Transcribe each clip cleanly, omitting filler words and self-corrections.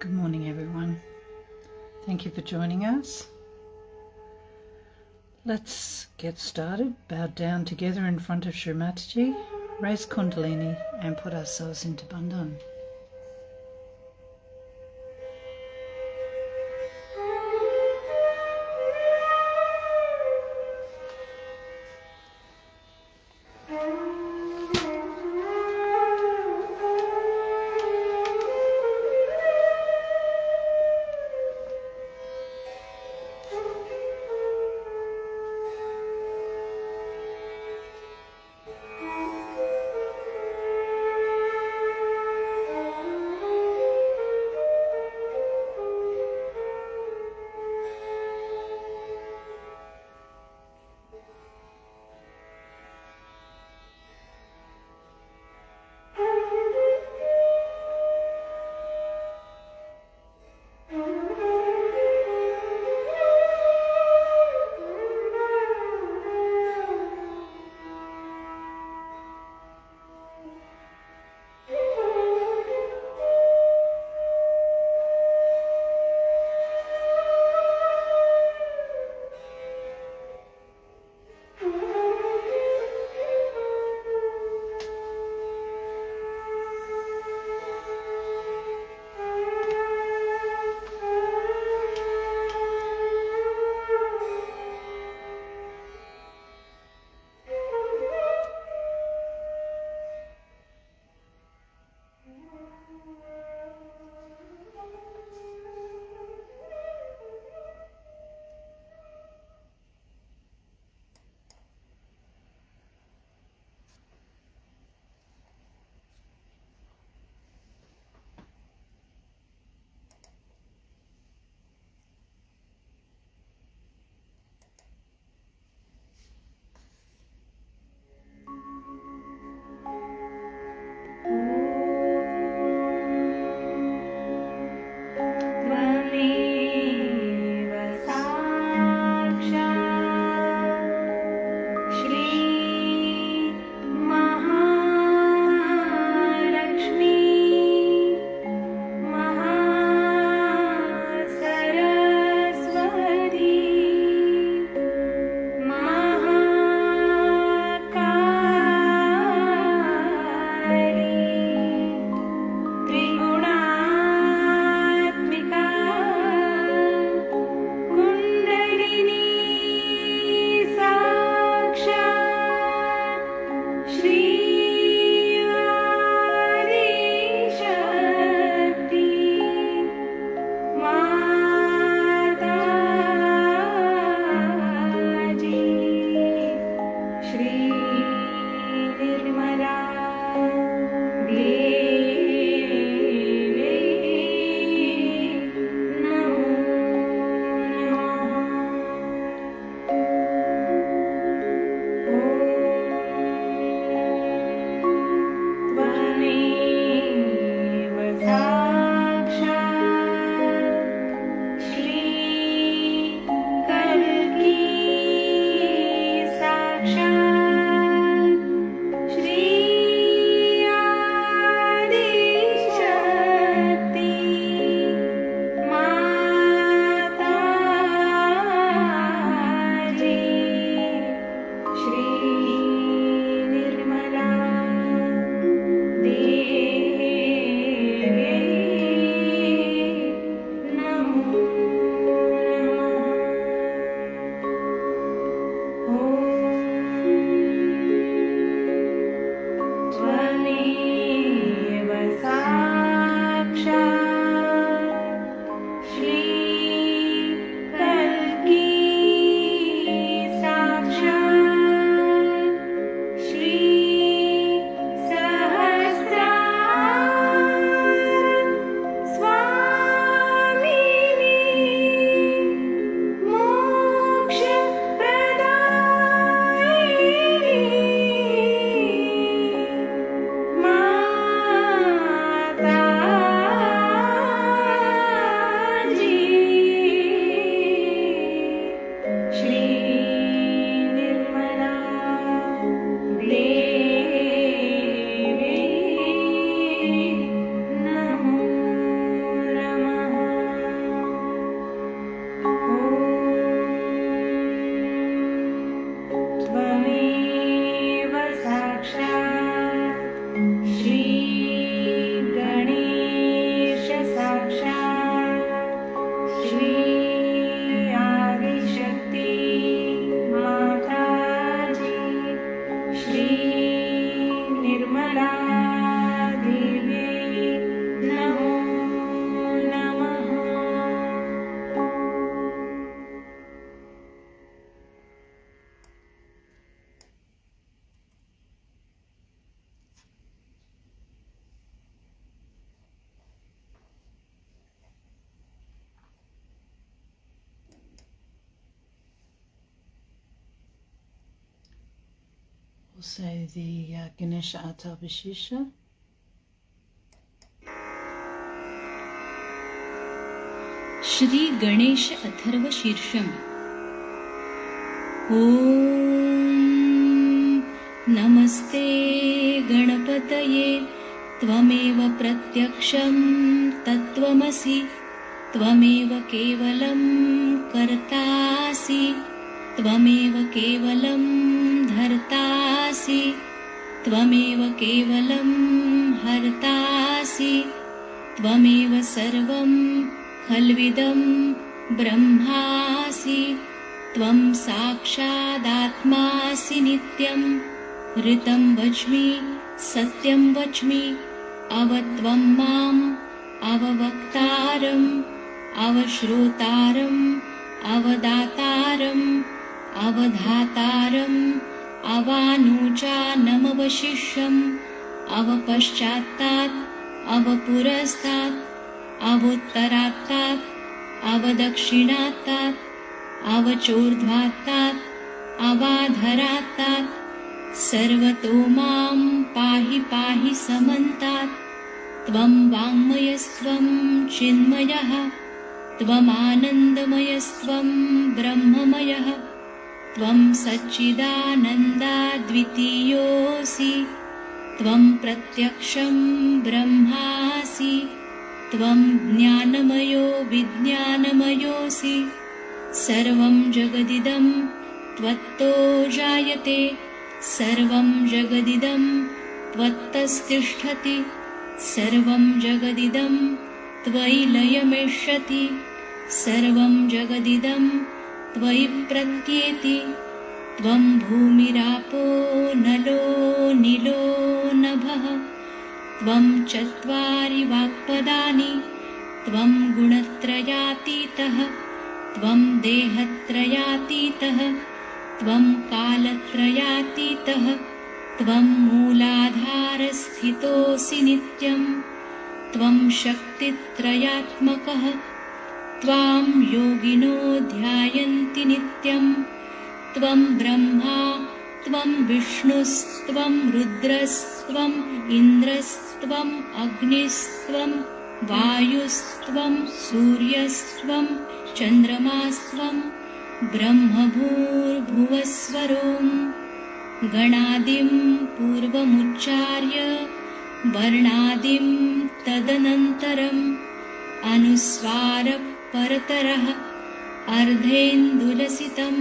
Good morning, everyone. Thank you for joining us. Let's get started. Bow down together in front of Shri Mataji, raise Kundalini and put ourselves into Bandhan. We'll say the Ganesha Atabhishesha. Shri Ganesh Atharva Shirsham. Om Namaste Ganapataye Tvameva Pratyaksham Tattvamasi Tvameva Kevalam Kartasi Tvameva Kevalam Dhartasi Tvameva Kevalam Hartasi Tvameva Sarvam Khalvidam Brahmasi Tvam Sakshadatmasi Nityam Ritam Vachmi Satyam Vachmi Avatvam Mam Avavaktaram Avashrotaram Avadataram Avadhataram Avanuja Namavashisham Avapashchatat Avapurastat Avottaratat Avadakshinatat Avachordhvatat Avadharatat Sarvato Mam Pahi Pahi Samantat Tvam Vangmayastvam Chinmayaha Tvam Anandamayastvam Brahmamayaha Tvam Sachidananda Dvitiyosi Tvam Pratyaksham Brahmasi Tvam Jnanamayo Vijnanamayosi Sarvam Jagadidam Tvatto Jayate Sarvam Jagadidam Tvattastisthati Sarvam Jagadidam Tvai Layameshati Sarvam Jagadidam Tvai Pratyeti Tvam Bhumirapo Nalo Nilo Nabha Tvam Chatvari Vakpadani Tvam Gunatrayatitaha Tvam Dehatrayatitaha Tvam Kalatrayatitaha Tvam Mooladharasthitosi Nityam Tvam Shaktitrayatmakaha Tvam Yogino Dhyayanti Nityam Tvam Brahma Tvam Vishnustvam Rudrastvam Indrastvam Agnistvam Vayustvam Suryastvam Chandramasvam Brahmabhur-bhuvasvarom Ganadim Purvamucharya Varnadim Tadanantaram Anusvara Parataraha Ardhendulasitam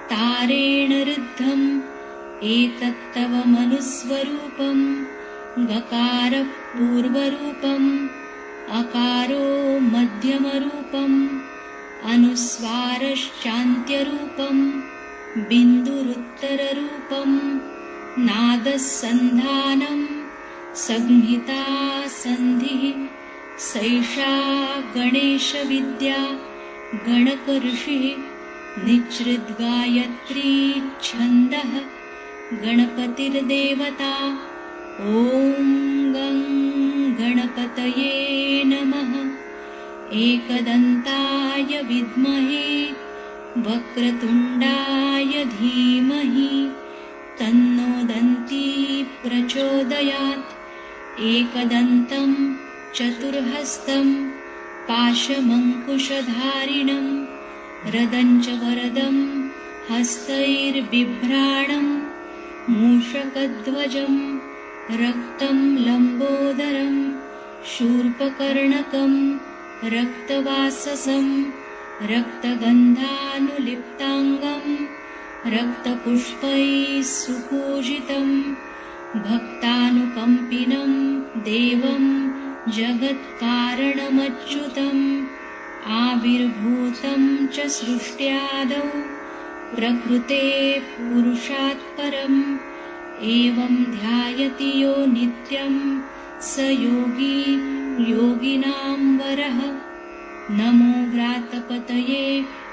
Tarena Riddham Etattava Manusvarupam Gakara Purvarupam Akaro Madhyamarupam Anusvarashantyarupam Binduruttararupam Nadasandhanam Samhita Sandhi Saisha Ganesha Vidya Ganakarishi Nichridgayatri Chandah Ganapatir Devata Om Gang Ganapataye Namaha Ekadantaya Vidmahe Vakratundaya Dhimahi Tanno Danti Prachodayat Ekadantam Chaturhastam Pashamankushadharinam Radancha Varadam Hastair Bibhranam Mushakadvajam Raktam Lambodaram Shurpakarnakam Raktavasasam Raktagandhanuliptangam Raktapushpai Supujitam Bhaktanukampinam Devam Jagatkaranamachyutam Avirbhutam cha srushtyadau Prakrute Purushat Param Evam Dhyayati Yo Nityam Sa Yogi Yoginam Varaha Namo Vratapataye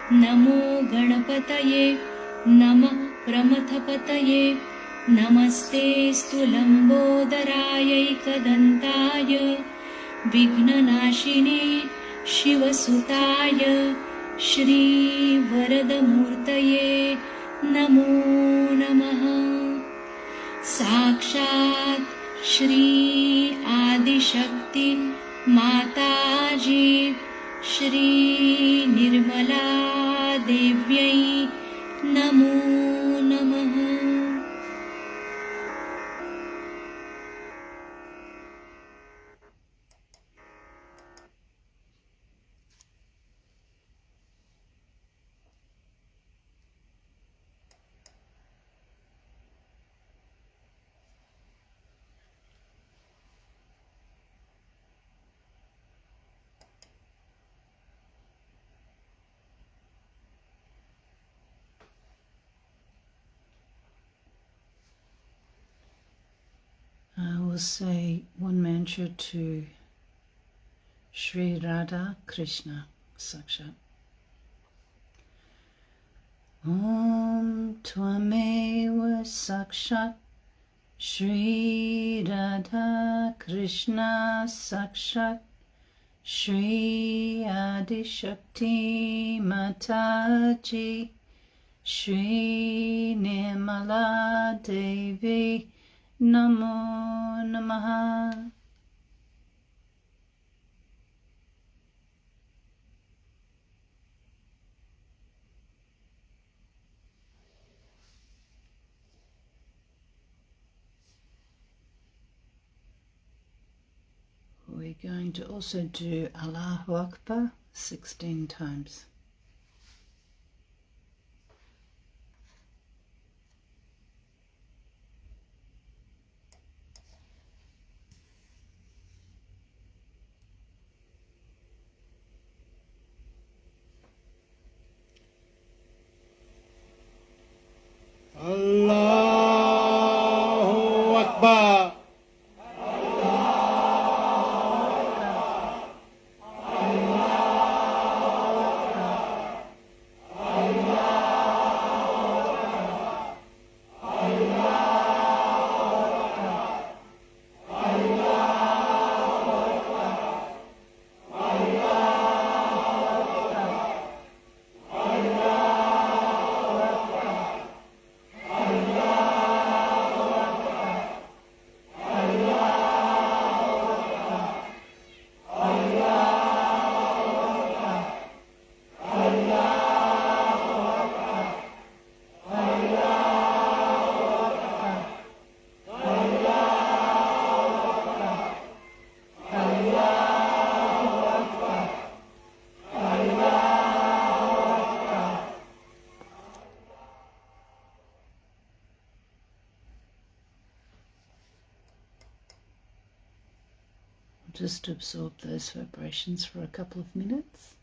Namo Ganapataye Namah Pramathapataye Namaste Stulambodarayaikadantaya Vignanashine Shivasutaya Shri Varadamurtaye Namo Namaha साक्षात् श्री आदिशक्ति माताजी श्री निर्मला देव्यै नमो नमः। I will say one mantra to Shri Radha Krishna Sakshat. Om Tvameva Sakshat Shri Radha Krishna Sakshat Shri Adi Shakti Mataji Shri Nirmala Devi Namo Namaha. We're going to also do Allahu Akbar 16 times. Allahu Akbar. Just absorb those vibrations for a couple of minutes.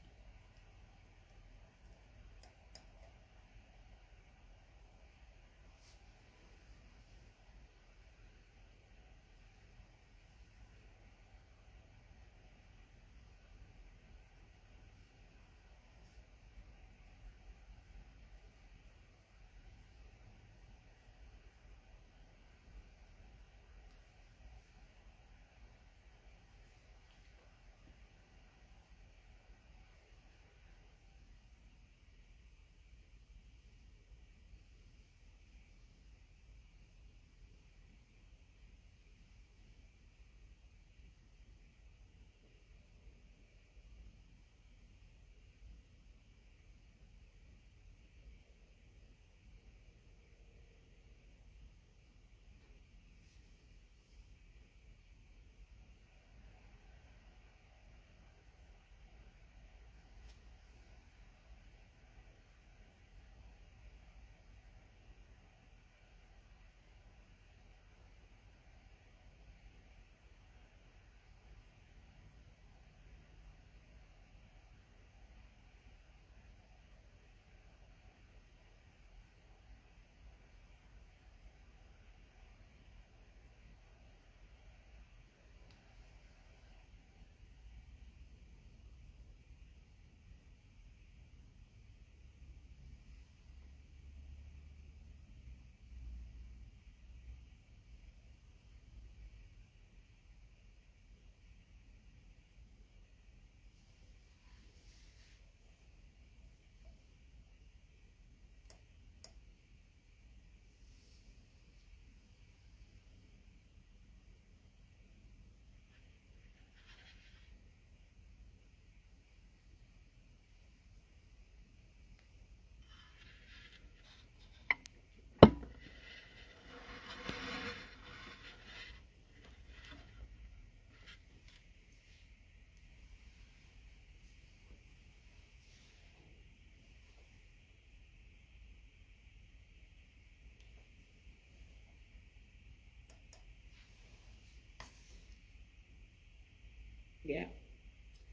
India,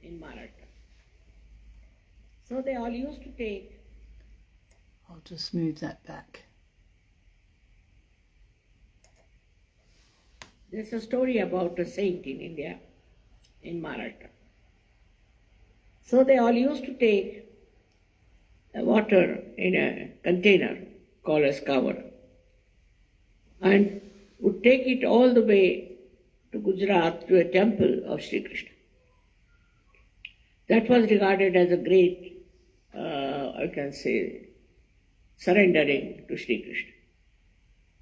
in Maharashtra. So they all used to take. I'll just move that back. There's a story about a saint in India, in Maharashtra. So they all used to take water in a container called as cover and would take it all the way to Gujarat to a temple of Sri Krishna. That was regarded as a great, I can say, surrendering to Sri Krishna.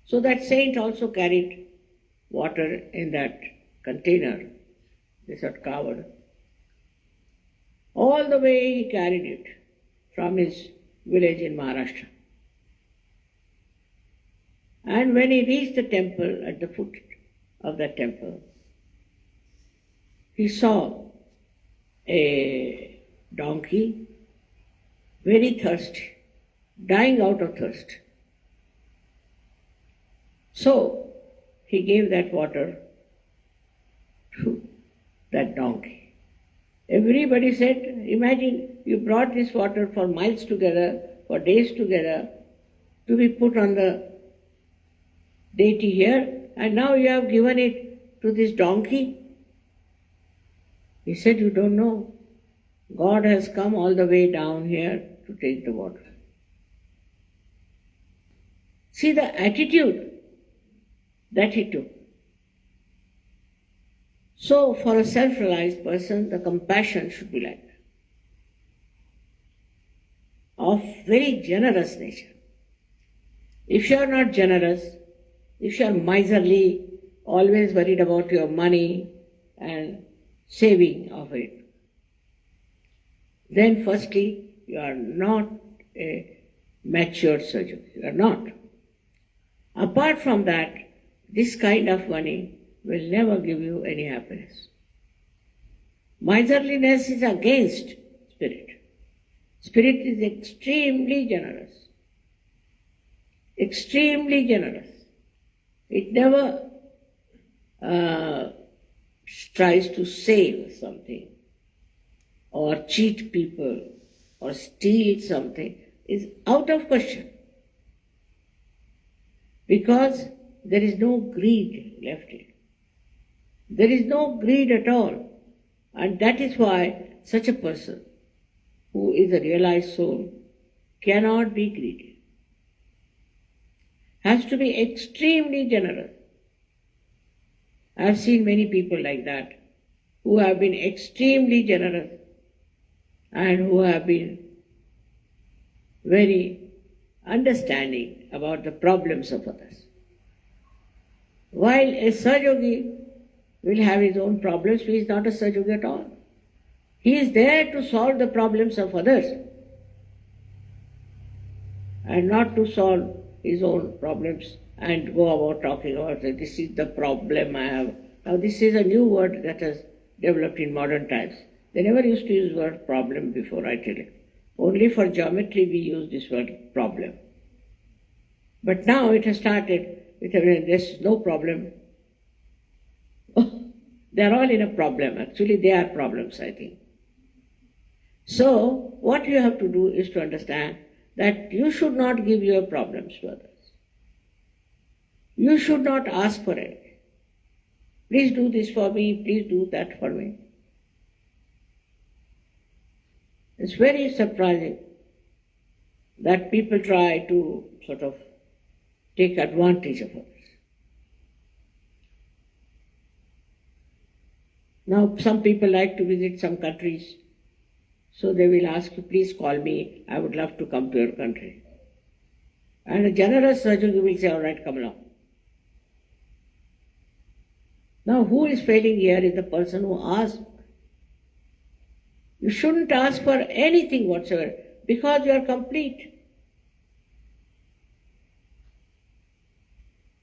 So that saint also carried water in that container, they said covered. All the way he carried it from his village in Maharashtra. And when he reached the temple, at the foot of that temple, he saw a donkey, very thirsty, dying out of thirst. So he gave that water to that donkey. Everybody said, imagine you brought this water for miles together, for days together, to be put on the deity here, and now you have given it to this donkey. He said, you don't know. God has come all the way down here to take the water. See the attitude that he took. So for a self-realized person, the compassion should be like that, of very generous nature. If you are not generous, if you are miserly, always worried about your money and saving of it, then firstly, you are not a matured surgeon. You are not. Apart from that, this kind of money will never give you any happiness. Miserliness is against spirit. Spirit is extremely generous. Extremely generous. It never tries to save something or cheat people or steal something. Is out of question. Because there is no greed left in it. There is no greed at all. And that is why such a person who is a realized soul cannot be greedy. Has to be extremely generous. I have seen many people like that who have been extremely generous and who have been very understanding about the problems of others. While a Sahaja will have his own problems, he is not a Sahaja at all. He is there to solve the problems of others and not to solve his own problems and go about talking about that this is the problem I have. Now this is a new word that has developed in modern times. They never used to use the word problem before, I tell you. Only for geometry we use this word problem. But now it has started with there's no problem. They are all in a problem. Actually, they are problems, I think. So, what you have to do is to understand that you should not give your problems to others. You should not ask for anything. Please do this for me, please do that for me. It's very surprising that people try to sort of take advantage of others. Now, some people like to visit some countries, so they will ask you, please call me, I would love to come to your country. And a generous surgeon will say, all right, come along. Now, who is failing here is the person who asks. You shouldn't ask for anything whatsoever because you are complete.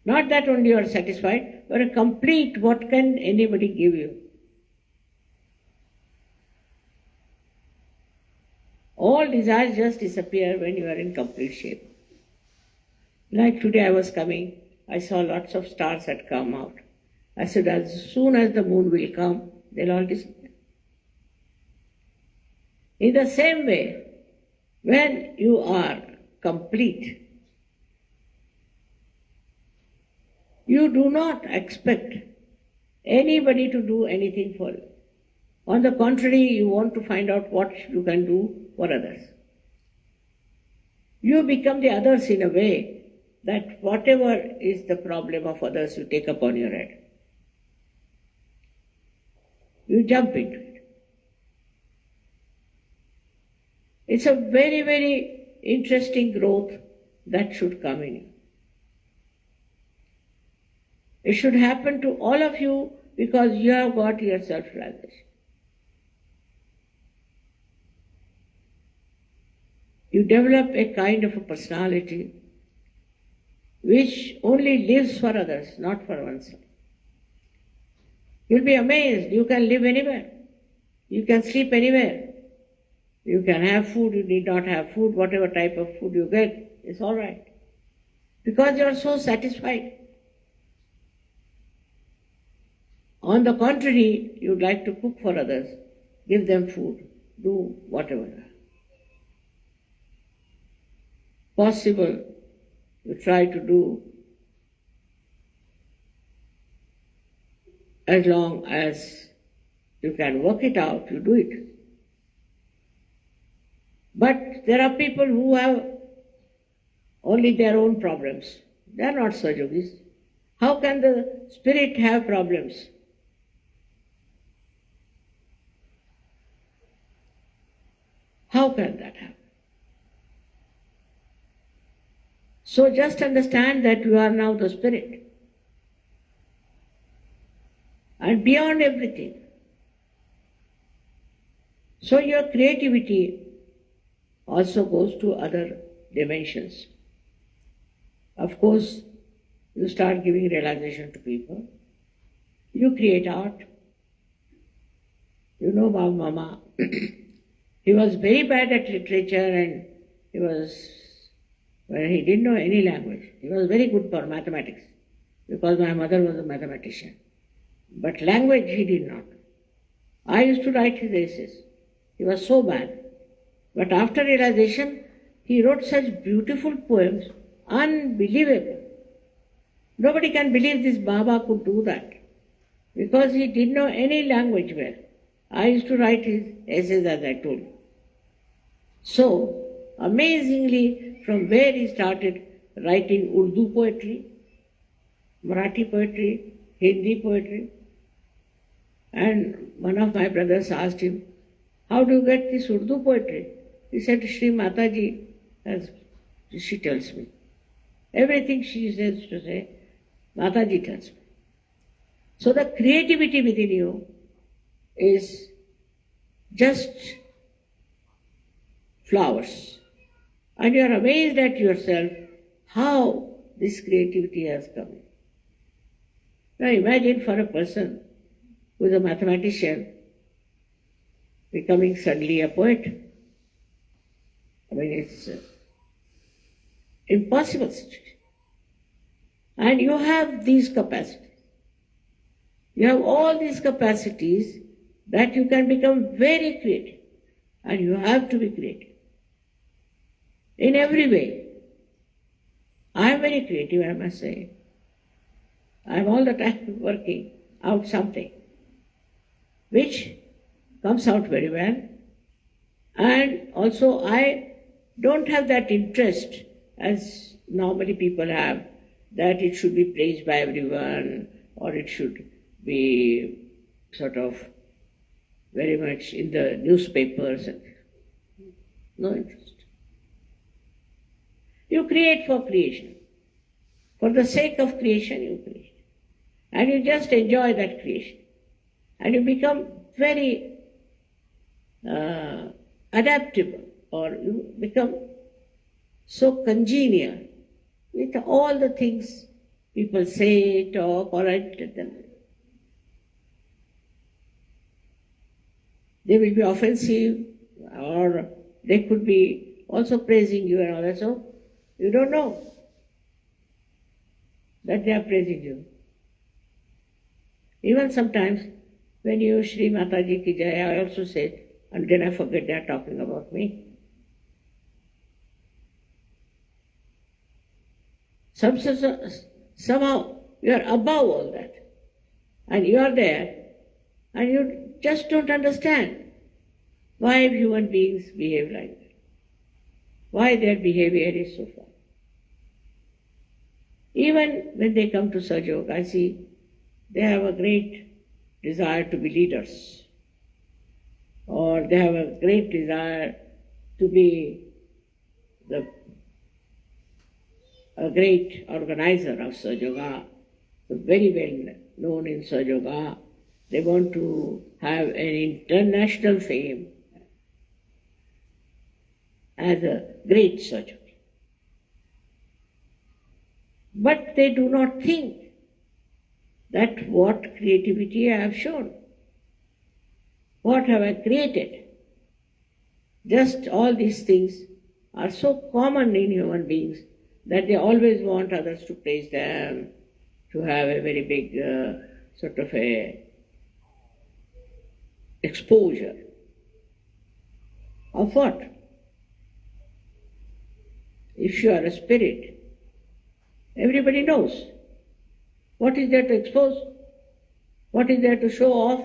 Not that only you are satisfied, but a complete, what can anybody give you? All desires just disappear when you are in complete shape. Like today I was coming, I saw lots of stars had come out. I said, as soon as the moon will come, they'll all disappear. In the same way, when you are complete, you do not expect anybody to do anything for you. On the contrary, you want to find out what you can do for others. You become the others in a way that whatever is the problem of others, you take upon your head. You jump into it. It's a very, very interesting growth that should come in you. It should happen to all of you because you have got your self-realization. You develop a kind of a personality which only lives for others, not for oneself. You'll be amazed. You can live anywhere. You can sleep anywhere. You can have food, you need not have food. Whatever type of food you get, it's all right. Because you are so satisfied. On the contrary, you'd like to cook for others, give them food, do whatever possible, you try to do as long as you can work it out, you do it. But there are people who have only their own problems. They are not Sahajogis. How can the spirit have problems? How can that happen? So just understand that you are now the spirit. And beyond everything. So your creativity also goes to other dimensions. Of course, you start giving realization to people. You create art. You know Baba Mama. He was very bad at literature and he didn't know any language. He was very good for mathematics because my mother was a mathematician. But language he did not. I used to write his essays. He was so bad. But after realization, he wrote such beautiful poems, unbelievable. Nobody can believe this Baba could do that because he didn't know any language well. I used to write his essays as I told you. So, amazingly, from where he started writing Urdu poetry, Marathi poetry, Hindi poetry, and one of my brothers asked him, how do you get this Urdu poetry? He said, Shri Mataji, she tells me. Everything she says to say, Mataji tells me. So the creativity within you is just flowers. And you are amazed at yourself how this creativity has come. Now imagine for a person who is a mathematician becoming suddenly a poet. I mean, it's impossible situation. And you have these capacities. You have all these capacities that you can become very creative. And you have to be creative. In every way. I am very creative, I must say. I am all the time working out something which comes out very well. And also I don't have that interest as normally people have, that it should be praised by everyone or it should be sort of very much in the newspapers. No interest. You create for creation. For the sake of creation you create. And you just enjoy that creation. And you become very adaptable, or you become so congenial with all the things people say, talk, or write them. They will be offensive, or they could be also praising you and all that. So you don't know that they are praising you. Even sometimes when you Shri Mataji ki Jai, I also said, and then I forget they're talking about me. Somehow you are above all that. And you are there, and you just don't understand why human beings behave like that. Why their behavior is so far. Even when they come to Sahaja, I see they have a great desire to be leaders, or they have a great desire to be a great organizer of Sahaja, very well known in Sahaja. They want to have an international fame as a great Sahaja. But they do not think that what creativity I have shown, what have I created. Just all these things are so common in human beings that they always want others to praise them, to have a very big sort of a exposure. Of what? If you are a spirit, everybody knows what is there to expose, what is there to show off,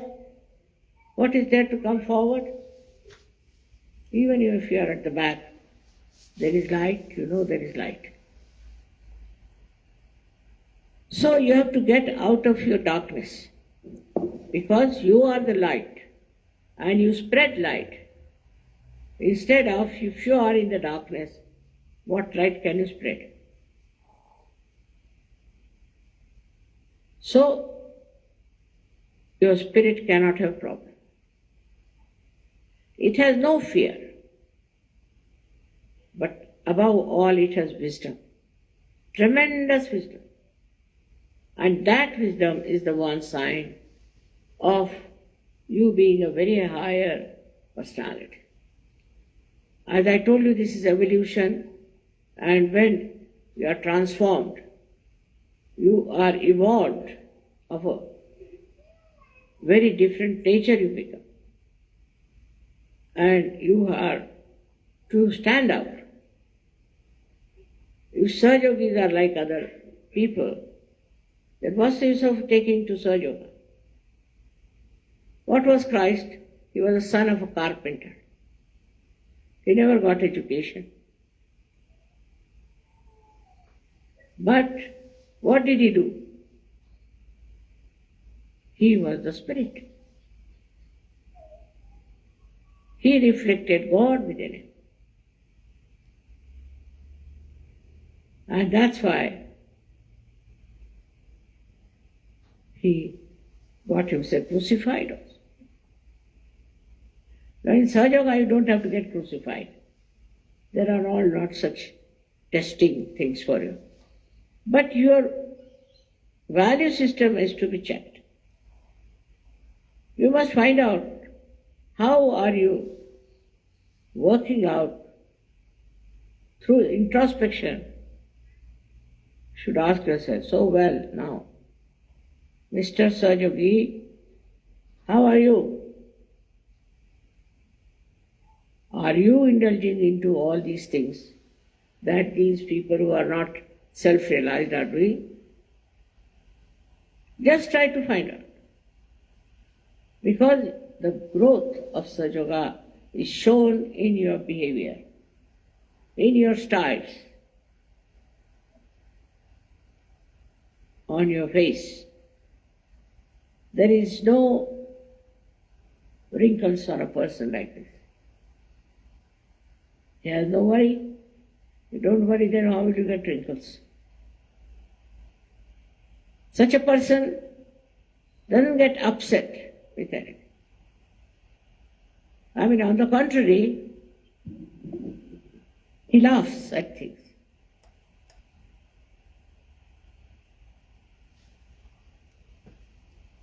what is there to come forward. Even if you are at the back, there is light, you know there is light. So you have to get out of your darkness, because you are the light and you spread light. Instead of, if you are in the darkness, what light can you spread? So your spirit cannot have problem. It has no fear, but above all it has wisdom, tremendous wisdom. And that wisdom is the one sign of you being a very higher personality. As I told you, this is evolution, and when you are transformed, you are evolved of a very different nature you become. And you are to stand out. If Sahajogis are like other people, then what's the use of taking to Sahaja? What was Christ? He was the son of a carpenter. He never got education. But what did he do? He was the Spirit. He reflected God within him. And that's why he got himself crucified also. Now in Sahaja, you don't have to get crucified. There are all not such testing things for you. But your value system is to be checked. You must find out how are you working out through introspection. You should ask yourself, so well now, Mr. Sahajogi, how are you? Are you indulging into all these things that these people who are not self-realized are doing? Just try to find out. Because the growth of Sahaja is shown in your behavior, in your styles, on your face. There is no wrinkles on a person like this. He has no worry. You don't worry, then how will you get wrinkles? Such a person doesn't get upset with anything. I mean, on the contrary, he laughs at things.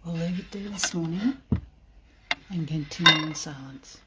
We'll leave it there this morning and continue in silence.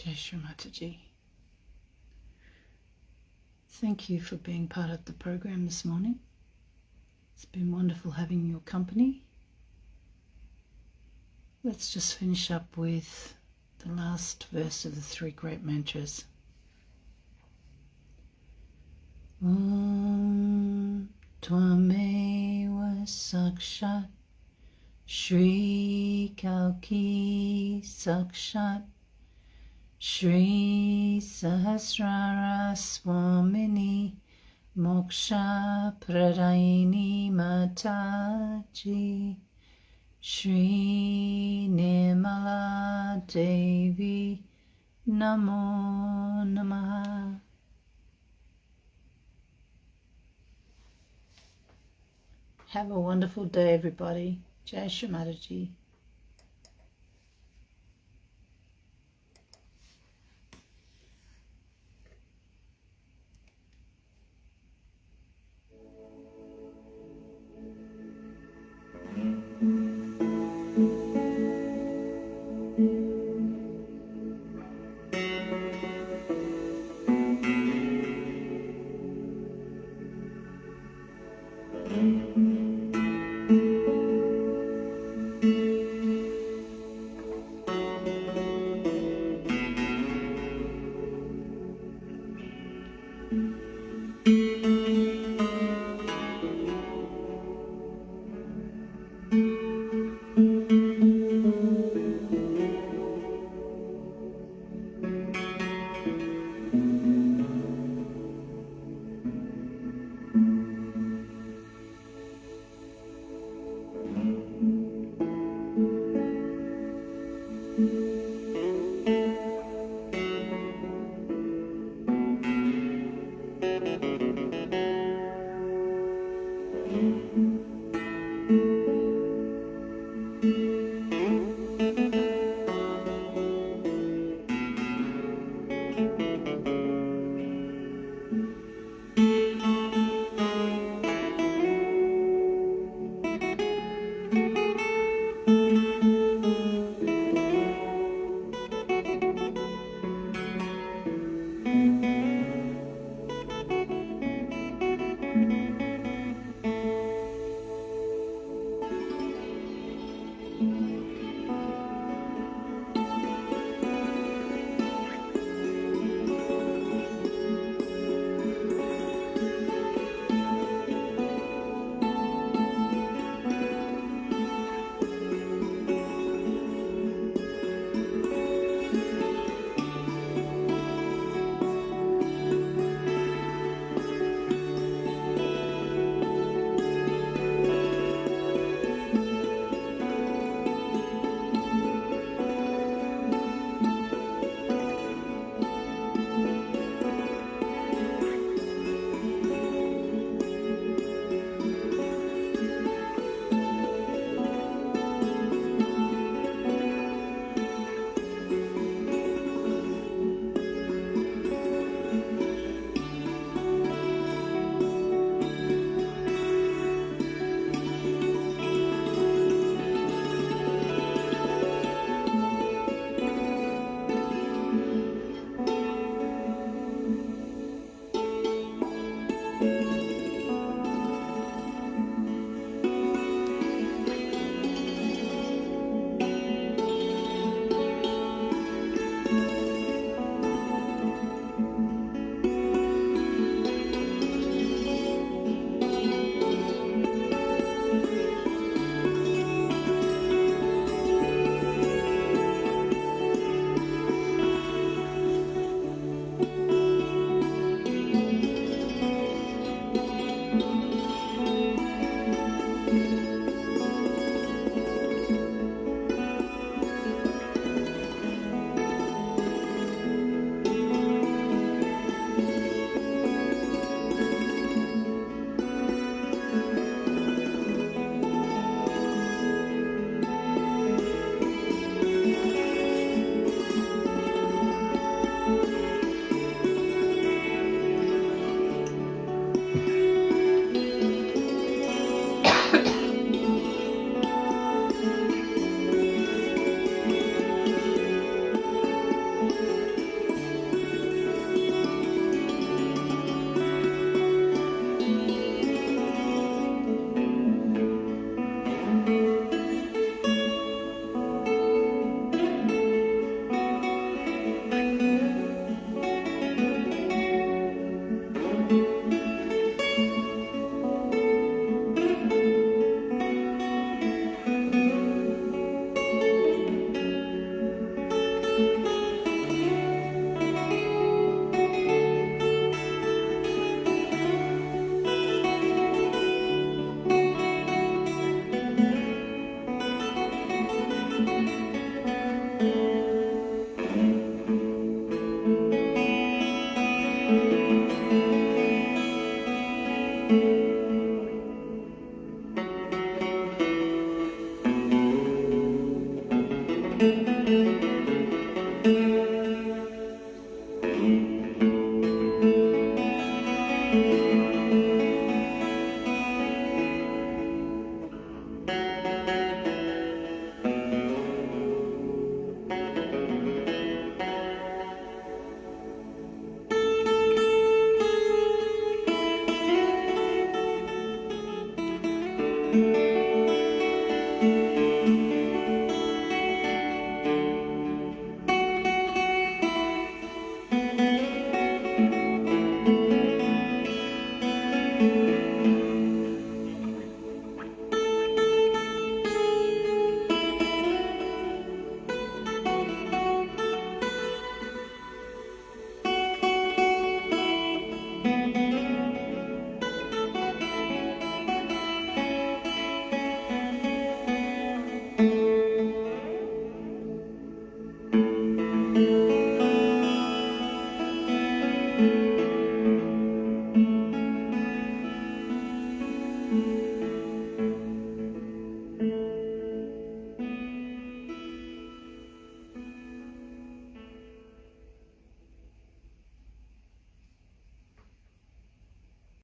Jai Shri Mataji. Thank you for being part of the program this morning. It's been wonderful having your company. Let's just finish up with the last verse of the three great mantras. Om Tvameva Sakshat Shri Kalki Sakshat Shri Sahasrara Swamini Moksha Pradayini Mataji Shri Nirmala Devi Namo Namaha. Have a wonderful day, everybody. Jai Shri Mataji.